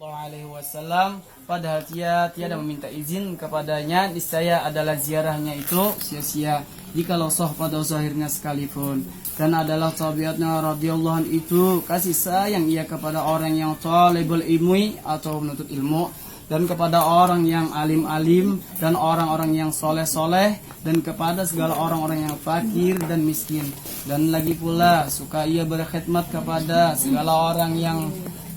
Alaihi Wasallam, padahal dia tiada meminta izin kepadanya, niscaya adalah ziarahnya itu sia-sia jikalau sah pada zahirnya sekalipun. Dan adalah tabiatnya radhiyallahu anhu itu kasih sayang ia kepada orang yang talibul ilmi atau menuntut ilmu, dan kepada orang yang alim-alim dan orang-orang yang soleh-soleh, dan kepada segala orang-orang yang fakir dan miskin. Dan lagi pula suka ia berkhidmat kepada segala orang yang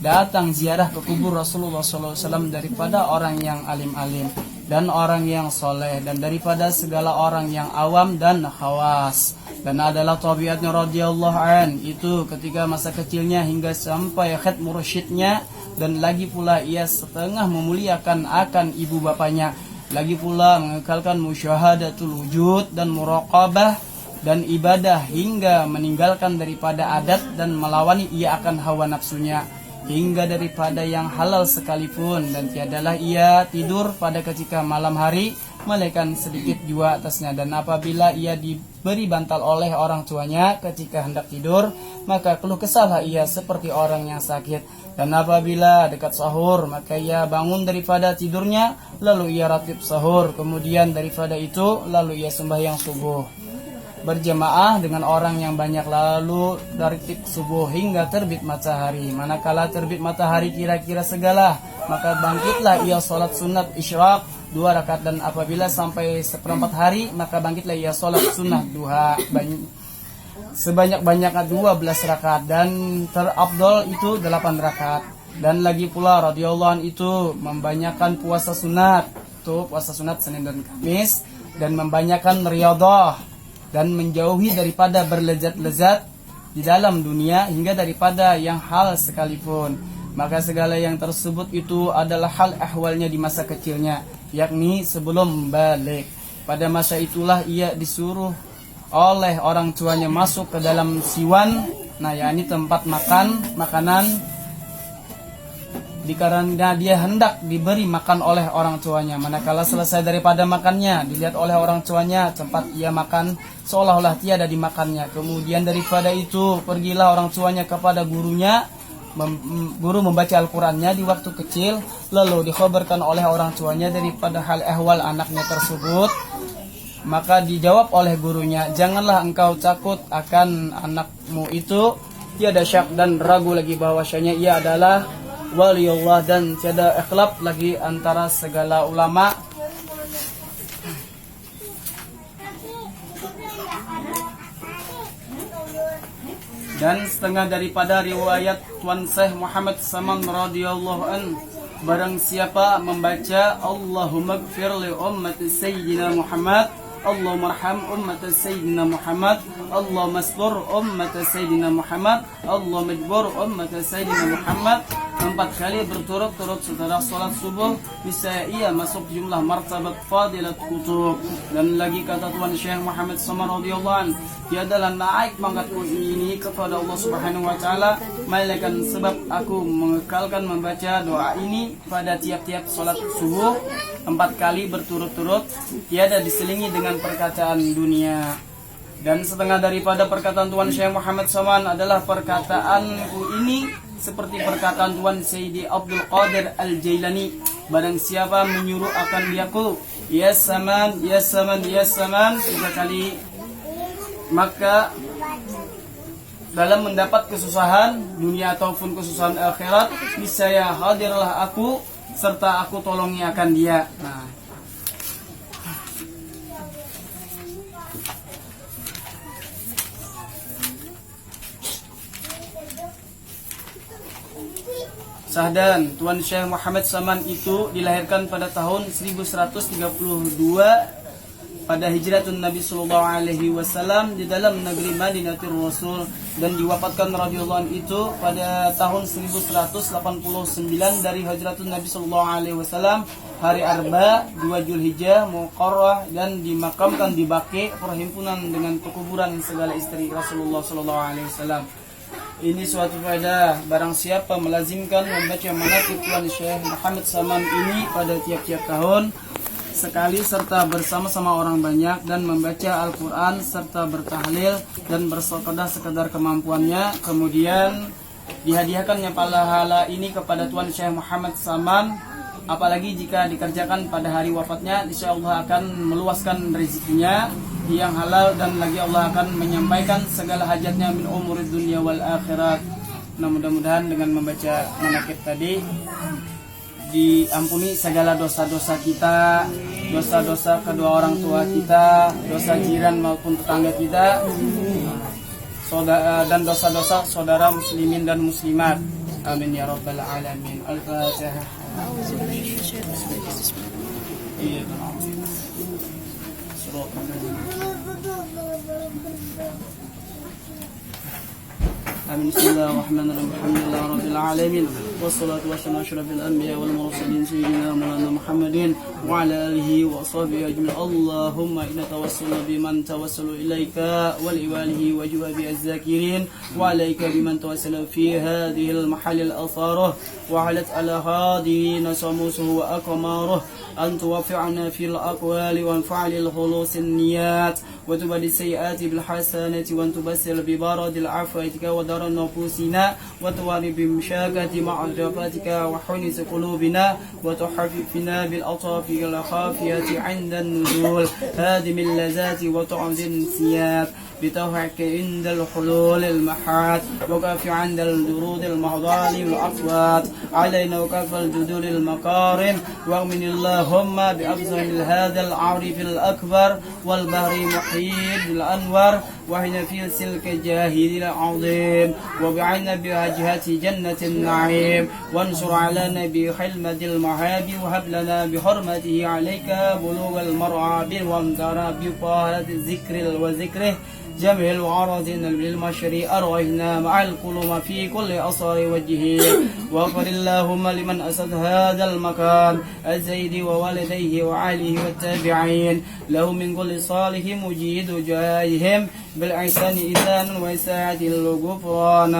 datang ziarah ke kubur Rasulullah SAW, daripada orang yang alim-alim dan orang yang soleh, dan daripada segala orang yang awam dan khawas. Dan adalah tabiatnya radhiyallahu an itu ketika masa kecilnya hingga sampai khat mursyidnya, dan lagi pula ia setengah memuliakan akan ibu bapanya, lagi pula mengekalkan musyahadatul wujud dan muraqabah dan ibadah hingga meninggalkan daripada adat dan melawani ia akan hawa nafsunya, hingga daripada yang halal sekalipun. Dan tiadalah ia tidur pada ketika malam hari melainkan sedikit jua atasnya. Dan apabila ia diberi bantal oleh orang tuanya ketika hendak tidur, maka keluh kesahlah ia seperti orang yang sakit. Dan apabila dekat sahur, maka ia bangun daripada tidurnya, lalu ia ratib sahur, kemudian daripada itu lalu ia sembahyang subuh berjamaah dengan orang yang banyak, lalu dari tib subuh hingga terbit matahari. Manakala terbit matahari kira-kira segala, maka bangkitlah ia salat sunat isyraq 2 rakaat, dan apabila sampai seperempat hari, maka bangkitlah ia salat sunat duha sebanyak-banyaknya 12 rakaat, dan terafdol itu 8 rakaat. Dan lagi pula radhiyallahu anhu itu membanyakan puasa sunat, itu puasa sunat Senin dan Kamis, dan membanyakan riyadhah dan menjauhi daripada berlezat-lezat di dalam dunia hingga daripada yang hal sekalipun. Maka segala yang tersebut itu adalah hal ahwalnya di masa kecilnya, yakni sebelum balik. Pada masa itulah ia disuruh oleh orang tuanya masuk ke dalam siwan, nah yakni tempat makanan, dikarenakan dia hendak diberi makan oleh orang tuanya. Manakala selesai daripada makannya, dilihat oleh orang tuanya tempat ia makan seolah-olah tiada dimakannya. Kemudian daripada itu pergilah orang tuanya kepada gurunya, guru membaca Al-Qurannya di waktu kecil, lalu dikhabarkan oleh orang tuanya daripada hal ehwal anaknya tersebut. Maka dijawab oleh gurunya, janganlah engkau takut akan anakmu itu, tiada syak dan ragu lagi bahwasanya ia adalah waliullah, dan tiada ikhlaf lagi antara segala ulama. Dan setengah daripada riwayat Tuan Syekh Muhammad Saman radhiyallahu an, barang siapa membaca Allahumma gfir li ummati sayyidina Muhammad, Allahumma arham ummata sayyidina Muhammad, Allahumma astur ummata sayyidina Muhammad, Allahumma ijbur ummata sayyidina Muhammad, 4 kali berturut-turut setelah sholat subuh, bisa ia masuk jumlah martabat fadilat kutub. Dan lagi kata Tuan Syekh Muhammad Samar radhiyallahu an, tiadalah naik pangkatku ini kepada Allah Subhanahu wa taala melainkan sebab aku mengekalkan membaca doa ini pada tiap-tiap sholat subuh 4 kali berturut-turut, tiada diselingi dengan perkataan dunia. Dan setengah daripada perkataan Tuan Syekh Muhammad Saman adalah perkataanku ini seperti perkataan Tuan Sayyidi Abdul Qadir Al-Jailani, barang siapa menyuruh akan diaku ya saman, ya saman, ya saman 3 kali, maka dalam mendapat kesusahan dunia ataupun kesusahan akhirat, niscaya hadirlah aku serta aku tolongi akan dia. Nah, Sahdan, Tuan Syekh Muhammad Saman itu dilahirkan pada tahun 1132 pada hijratun Nabi Sallallahu Alaihi Wasallam di dalam negeri Madinatul Rasul, dan diwafatkan radhiyallahu anhu itu pada tahun 1189 dari hijratun Nabi Sallallahu Alaihi Wasallam hari Arba 2 Zulhijjah Muqarrah, dan dimakamkan di Baqi, perhimpunan dengan pekuburan segala istri Rasulullah Sallallahu Alaihi Wasallam. Ini suatu faedah, barang siapa melazimkan membaca manaqib Tuan Syekh Muhammad Saman ini pada tiap-tiap tahun sekali, serta bersama-sama orang banyak, dan membaca Al-Quran serta bertahlil dan bersedekah sekadar kemampuannya, kemudian Dihadiahkannya pahala ini kepada Tuan Syekh Muhammad Saman, apalagi jika dikerjakan pada hari wafatnya, insya Allah akan meluaskan rezekinya yang halal, dan lagi Allah akan menyampaikan segala hajatnya min umurid dunia wal akhirat. Nah, mudah-mudahan dengan membaca manaqib tadi diampuni segala dosa-dosa kita, dosa-dosa kedua orang tua kita, dosa jiran maupun tetangga kita, dan dosa-dosa saudara muslimin dan muslimat. Amin ya rabbal alamin. Al-Fatihah. Amin. Bismillahirrahmanirrahim. Alhamdulillah rabbil alamin. Wassalatu wassalamu ala asyrafil anbiya wal mursalin sayyidina Maulana Muhammadin wa ala alihi wa sahbihi ajma'in. Allahumma inna tawassalu biman tawassalu ilaika wa li walihi wa juhabi az-zakirin wa alayka biman tawassalu fi hadhihi al-mahall al-atharah wa alat ala hadihi nasamusuhu wa aqmaruh an tuwaffi'na fil aqwali wa anfa'li al-khulus an-niyat wa tubaddi sayyiati bil hasanati wa tubassil bi baradil afwatika wa dar nufusina wa tuwari bi mashakati ma'ajabatika wa hunis qulubina wa tuhaffifna bil atafi al khafiyati 'inda an-nuzul hadim al-lazati wa tu'zin siyat بتوحك عند الحلول المحات وكف عند الجرود المحضال والأصوات علينا وكف الجدول المقارن ومن اللهم بأفضل هذا العرف الأكبر والبحر محيط الأنور وهنا في سلك الجاهل العظيم وبعنا بواجهة جنة النعيم وانصر علينا بحلمة المهاب وهب لنا بحرمته عليك بلوغ المرعى وامتر بطاهرة الذكر وذكره جميع العراضين بالمشري أرواحنا مع القلوب في كل أصار وجهه وغفر اللهم لمن أسد هذا المكان الزيد ووالديه وعليه والتابعين له من كل صالح مجيد جاههم بالإحسان إحسان وساعة الغفران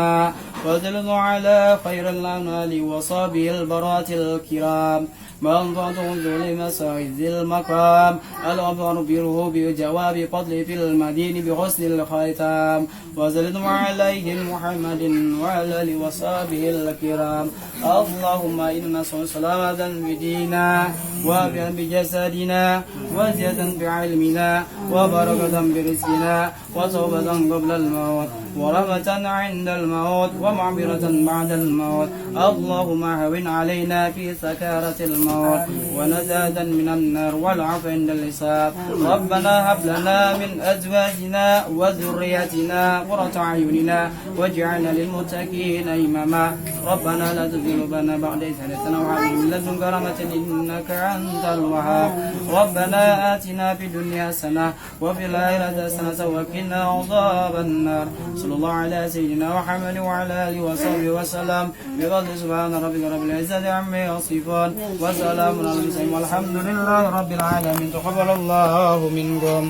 وذلنا على خير الأنال وصابه البرات الكرام من ضعتهم ذل مساعد المقام الأبر بره بجواب فضل في المدين بحسن الختام وزلتم عليه محمد وعلى آله وصحبه الكرام اللهم إنا نسأل سلامة بدينا وعافية بجسدنا وزيادة بعلمنا وبركة برزقنا وتوبة قبل الموت ورحمة عند الموت ومعبرة بعد الموت اللهم هون علينا في سكارة الموت ونزادا من النار والعفو عند الحساب ربنا هب لنا من أزواجنا وذرياتنا قرة أعيننا واجعلنا للمتقين إماما ربنا لا تزغ قلوبنا بعد إذ هديتنا وهب لنا من لدنك رحمة إنك أنت الوهاب ربنا آتنا في الدنيا حسنة وفي الآخرة حسنة وقنا عذاب النار صلى الله على سيدنا محمد وعلى آله وصحبه وسلم بفضل سبحان ربك رب العزة عما يصفون وسلام على المرسلين والحمد لله رب العالمين تقبل الله منكم